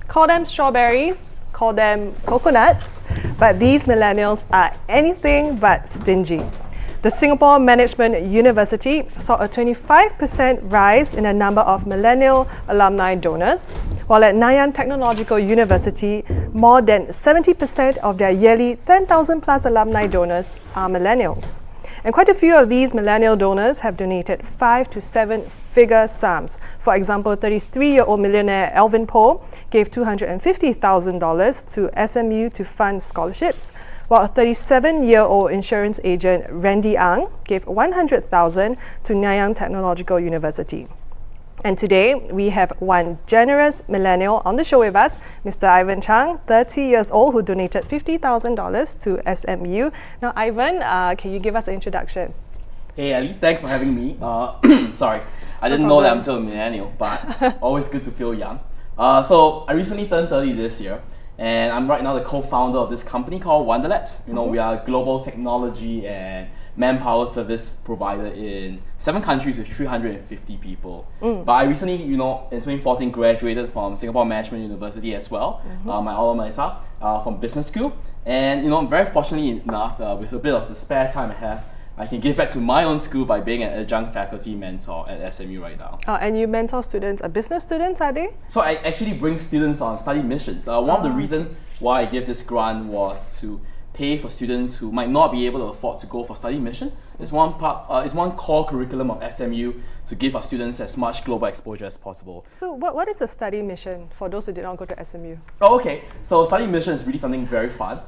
Call them strawberries, call them coconuts, but these millennials are anything but stingy. The Singapore Management University saw a 25% rise in the number of millennial alumni donors, while at Nanyang Technological University, more than 70% of their yearly 10,000 plus alumni donors are millennials. And quite a few of these millennial donors have donated 5 to 7 figure sums. For example, 33-year-old millionaire Alvin Poe gave $250,000 to SMU to fund scholarships, while a 37-year-old insurance agent Randy Ang gave $100,000 to Nanyang Technological University. And today, we have one generous millennial on the show with us, Mr. Ivan Chang, 30 years old, who donated $50,000 to SMU. Now, Ivan, can you give us an introduction? Hey, Ali, thanks for having me. Sorry, I didn't know that I'm still a millennial, but always good to feel young. So, I recently turned 30 this year, and I'm right now the co-founder of this company called Wonderlabs. We are a global technology and manpower service provider in 7 countries with 350 people. But I recently, in 2014, graduated from Singapore Management University as well, my alma mater, from business school. And very fortunately enough, with a bit of the spare time I have, I can give back to my own school by being an adjunct faculty mentor at SMU right now. And you mentor students, business students, are they? So I actually bring students on study missions. One of the reasons why I give this grant was to pay for students who might not be able to afford to go for study mission. It's one core curriculum of SMU to give our students as much global exposure as possible. So what is a study mission for those who did not go to SMU? Oh, okay. So study mission is really something very fun.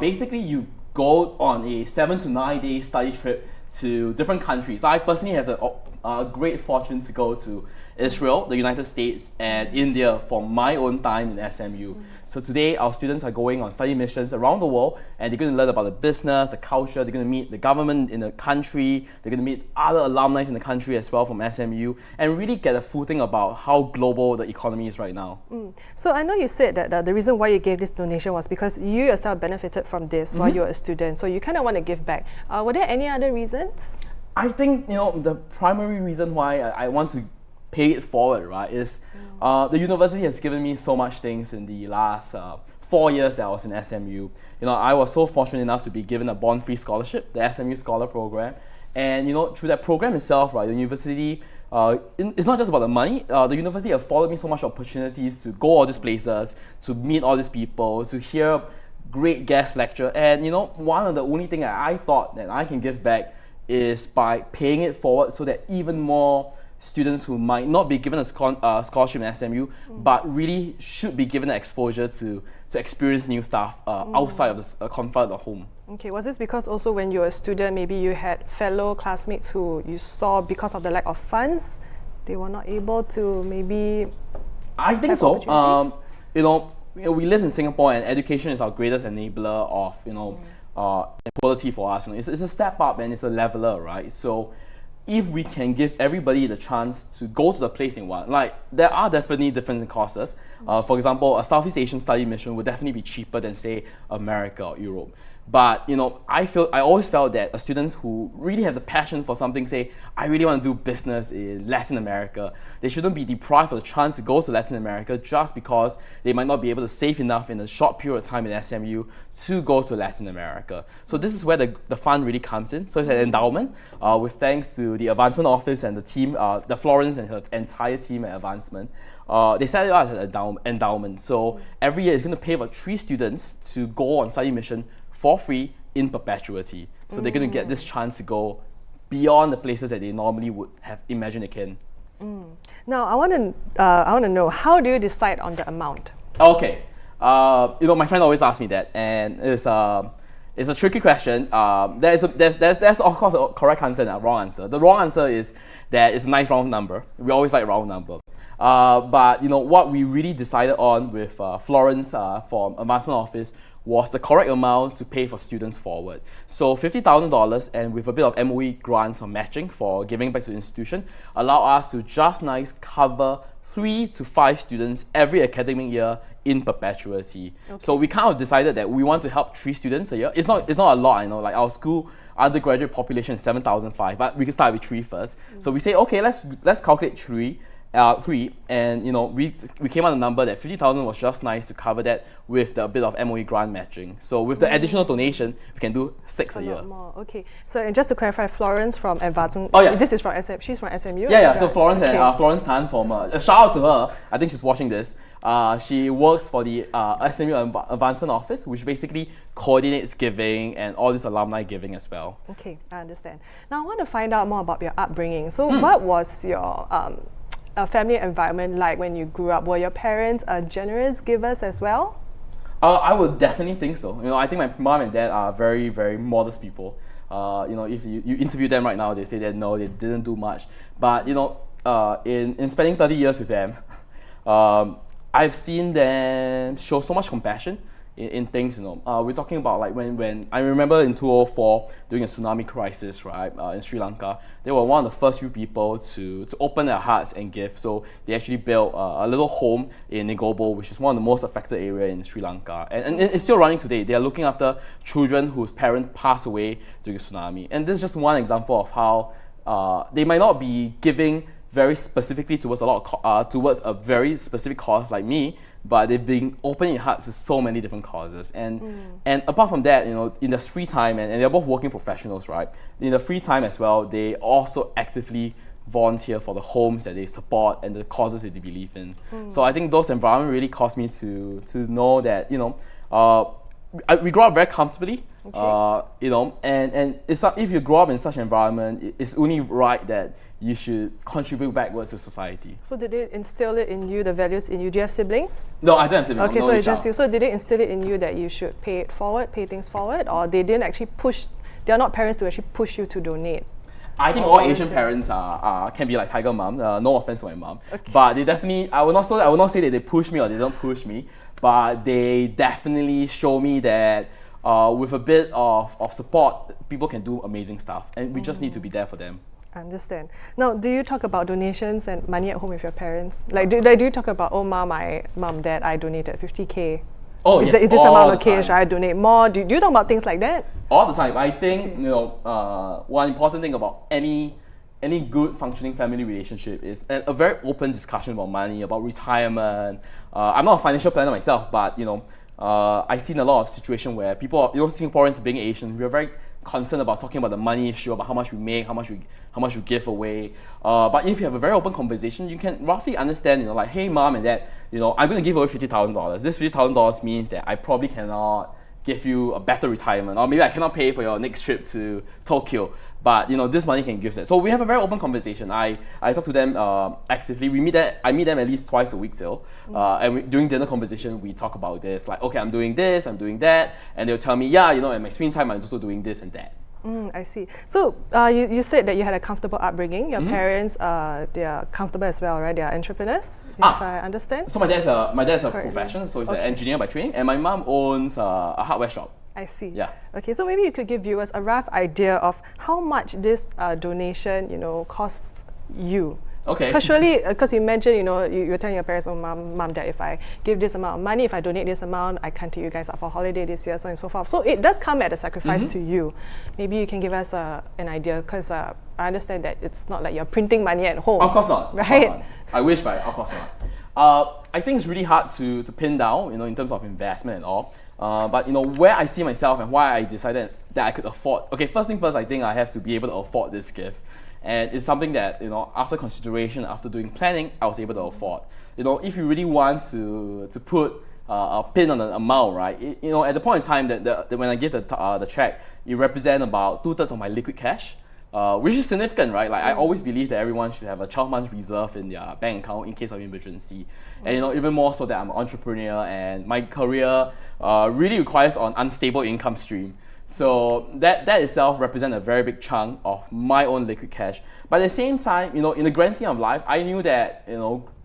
Basically, you go on a 7 to 9 day study trip to different countries. I personally have the great fortune to go to Israel, the United States, and India for my own time in SMU. So today, our students are going on study missions around the world, and they're going to learn about the business, the culture, they're going to meet the government in the country, they're going to meet other alumni in the country as well from SMU, and really get a footing about how global the economy is right now. So I know you said that the reason why you gave this donation was because you yourself benefited from this while you were a student, so you kind of want to give back. Were there any other reasons? I think, the primary reason why I want to pay it forward, right, is the university has given me so much things in the last 4 years that I was in SMU. I was so fortunate enough to be given a bond-free scholarship, the SMU Scholar Program. And, through that program itself, right, the university, it's not just about the money. The university afforded me so much opportunities to go all these places, to meet all these people, to hear great guest lecture. And, one of the only thing that I thought that I can give back is by paying it forward so that even more students who might not be given a scholarship in SMU, but really should be given exposure to experience new stuff outside of the comfort of the home. Okay, was this because also when you were a student, maybe you had fellow classmates who you saw because of the lack of funds, they were not able to maybe I think so. We live in Singapore, and education is our greatest enabler of equality for us. It's a step up and it's a leveler, right? So if we can give everybody the chance to go to the place they want, like there are definitely different courses. For example, a Southeast Asian study mission would definitely be cheaper than, say, America or Europe. But I always felt that students who really have the passion for something, say, I really want to do business in Latin America, they shouldn't be deprived of the chance to go to Latin America just because they might not be able to save enough in a short period of time in SMU to go to Latin America. So this is where the fund really comes in. So it's an endowment, with thanks to the Advancement Office and the team, the Florence and her entire team at Advancement. They set it up as an endowment. So every year it's going to pay for 3 students to go on study mission for free in perpetuity. So they're going to get this chance to go beyond the places that they normally would have imagined they can. Now, I want to know, how do you decide on the amount? Okay, my friend always asks me that, and it's a tricky question. There's of course a correct answer and a wrong answer. The wrong answer is that it's a nice round number. We always like round number. But what we really decided on with Florence from Advancement Office was the correct amount to pay for students forward. So $50,000, and with a bit of MOE grants or matching for giving back to the institution, allow us to just nice cover 3 to 5 students every academic year in perpetuity. Okay. So we kind of decided that we want to help 3 students a year. It's not a lot, I know. Like our school undergraduate population is 7,005, but we can start with 3 first. So we say, okay, let's calculate 3. three, and we came out a number that 50,000 was just nice to cover that with the bit of MOE grant matching. So with the additional donation, we can do 6 a year. Lot more. Okay. So and just to clarify, Florence from Advancement. Oh yeah. This is from SM. She's from SMU. Yeah. So Florence and Florence Tan from shout out to her. I think she's watching this. She works for the SMU Advancement Office, which basically coordinates giving and all this alumni giving as well. Okay, I understand. Now I want to find out more about your upbringing. So what was your family environment like when you grew up? Were your parents generous givers as well? I would definitely think so. I think my mom and dad are very, very modest people. If you interview them right now, they say that no, they didn't do much. But in spending 30 years with them, I've seen them show so much compassion in things. We're talking about like when I remember in 2004 during a tsunami crisis, right, in Sri Lanka, they were one of the first few people to open their hearts and give. So they actually built a little home in Negobo, which is one of the most affected area in Sri Lanka, and it's still running today. They are looking after children whose parents passed away during the tsunami, and this is just one example of how they might not be giving very specifically towards towards a very specific cause like me, but they've been opening their hearts to so many different causes. And apart from that, in their free time, and they're both working professionals, right? In the free time as well, they also actively volunteer for the homes that they support and the causes that they believe in. So I think those environments really caused me to know that we grow up very comfortably. And if you grow up in such an environment, it's only right that you should contribute backwards to society. So did they instill it in you, the values in you? Do you have siblings? No, I don't have siblings. Okay, so it's just you. So did they instill it in you that you should pay things forward, or they didn't actually push? They are not parents to actually push you to donate. I think all Asian parents can be like Tiger Mom. No offense to my mom, but they definitely. I will not say that they push me or they don't push me, but they definitely show me that with a bit of support, people can do amazing stuff, and we just need to be there for them. I understand. Now, do you talk about donations and money at home with your parents? Like, do you talk about, my mom, dad, I donated 50K? Oh, is yes, this amount okay? Should I donate more? Do you talk about things like that? All the time. I think one important thing about any good functioning family relationship is a very open discussion about money, about retirement. I'm not a financial planner myself, but I've seen a lot of situations where people, Singaporeans being Asian, we're very concerned about talking about the money issue, about how much we make, how much we give away. But if you have a very open conversation, you can roughly understand, like, hey, mom and dad, I'm going to give away $50,000. This $50,000 means that I probably cannot give you a better retirement, or maybe I cannot pay for your next trip to Tokyo. But this money can give that. So we have a very open conversation. I talk to them actively. I meet them at least twice a week still. And during dinner conversation, we talk about this. Like, okay, I'm doing this, I'm doing that, and they'll tell me, in my screen time, I'm also doing this and that. I see. So you said that you had a comfortable upbringing. Your parents, they are comfortable as well, right? They are entrepreneurs, if I understand. So my dad's a professional, so he's an engineer by training, and my mom owns a hardware shop. I see. Yeah. Okay, so maybe you could give viewers a rough idea of how much this donation, costs you. Okay. Because surely, because you mentioned, you're telling your parents, mom, dad, if I give this amount of money, if I donate this amount, I can't take you guys out for holiday this year, so on and so forth. So it does come at a sacrifice to you. Maybe you can give us an idea, because I understand that it's not like you're printing money at home. Of course not. Right? Of course not. I wish, but of course not. I think it's really hard to pin down, in terms of investment and all. But where I see myself and why I decided that I could afford. Okay, first thing first, I think I have to be able to afford this gift. And it's something that, after consideration, after doing planning, I was able to afford. If you really want to put a pin on an amount, right? At the point in time that when I give the check, it represents about 2/3 of my liquid cash, which is significant, right? Like, I always believe that everyone should have a 12-month reserve in their bank account in case of emergency. And even more so that I'm an entrepreneur and my career really requires an unstable income stream. So that itself represents a very big chunk of my own liquid cash. But at the same time, in the grand scheme of life, I knew that,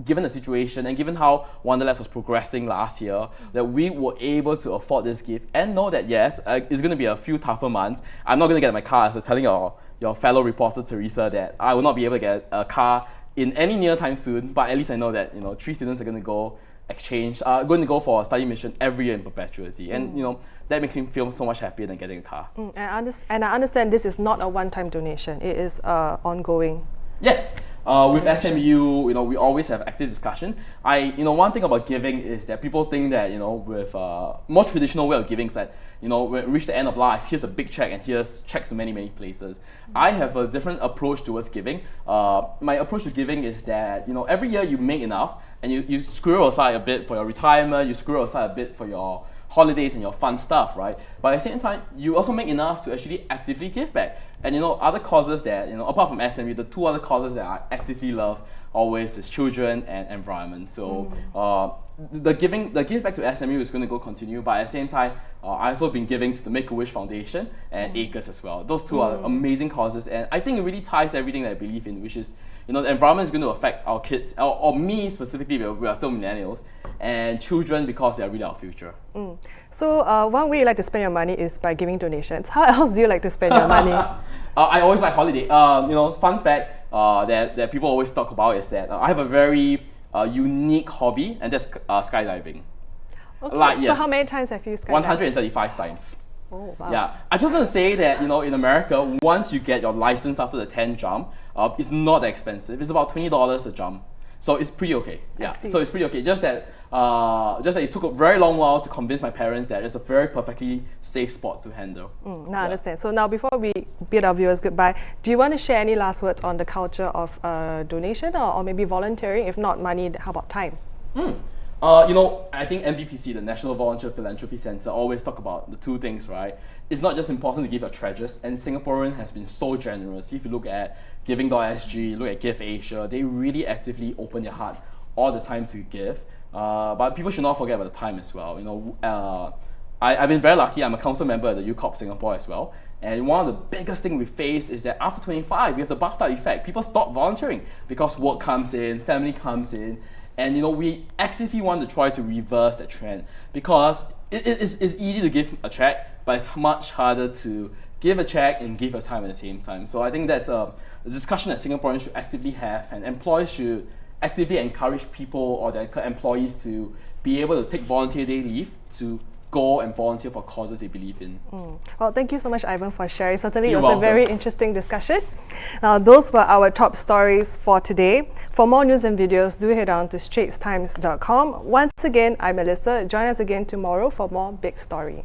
given the situation and given how Wanderlust was progressing last year, that we were able to afford this gift and know that, yes, it's going to be a few tougher months. I'm not going to get my car, as I was telling your fellow reporter, Teresa, that I will not be able to get a car in any near time soon, but at least I know that, 3 students are going to go going to go for a study mission every year in perpetuity. And, that makes me feel so much happier than getting a car. And I understand this is not a one-time donation. It is ongoing. Yes. With SMU, we always have active discussion. One thing about giving is that people think that, with more traditional way of giving is that, when we reach the end of life, here's a big check and here's checks to many, many places. I have a different approach towards giving. My approach to giving is that, every year you make enough and you squirrel aside a bit for your retirement, you squirrel aside a bit for your holidays and your fun stuff, right? But at the same time, you also make enough to actually actively give back. And other causes that, apart from SMU, the two other causes that I actively love always is children and environment. So the give back to SMU is going to go continue, but at the same time, I've also been giving to the Make-A-Wish Foundation and Acres as well. Those two are amazing causes, and I think it really ties everything that I believe in, which is, the environment is going to affect our kids, or me specifically, we are still millennials, and children because they are really our future. So one way you like to spend your money is by giving donations. How else do you like to spend your money? I always like holiday. Fun fact that people always talk about is that I have a very unique hobby, and that's skydiving. Okay, so how many times have you skydived? 135 times. Oh, wow. Yeah, I just want to say that, in America, once you get your license after the 10th jump, it's not that expensive. It's about $20 a jump. So it's pretty okay. Yeah, so it's pretty okay. Just that it took a very long while to convince my parents that it's a very perfectly safe sport to handle. I understand. So now, before we bid our viewers goodbye, do you want to share any last words on the culture of donation or maybe volunteering? If not money, how about time? I think NVPC, the National Volunteer Philanthropy Center, always talk about the two things, right? It's not just important to give your treasures, and Singaporean has been so generous. If you look at Giving.sg, look at Give Asia, they really actively open their heart all the time to give. But people should not forget about the time as well. I've been very lucky. I'm a council member at the UCOP Singapore as well. And one of the biggest things we face is that after 25, we have the bathtub effect. People stop volunteering because work comes in, family comes in. And we actively want to try to reverse that trend, because it's easy to give a check, but it's much harder to give a check and give your time at the same time. So I think that's a discussion that Singaporeans should actively have, and employers should actively encourage people or their employees to be able to take volunteer day leave to go and volunteer for causes they believe in. Well, thank you so much, Ivan, for sharing. Certainly, You're it was welcome. a very interesting discussion. Now, those were our top stories for today. For more news and videos, do head on to straitstimes.com. Once again, I'm Melissa. Join us again tomorrow for more Big Story.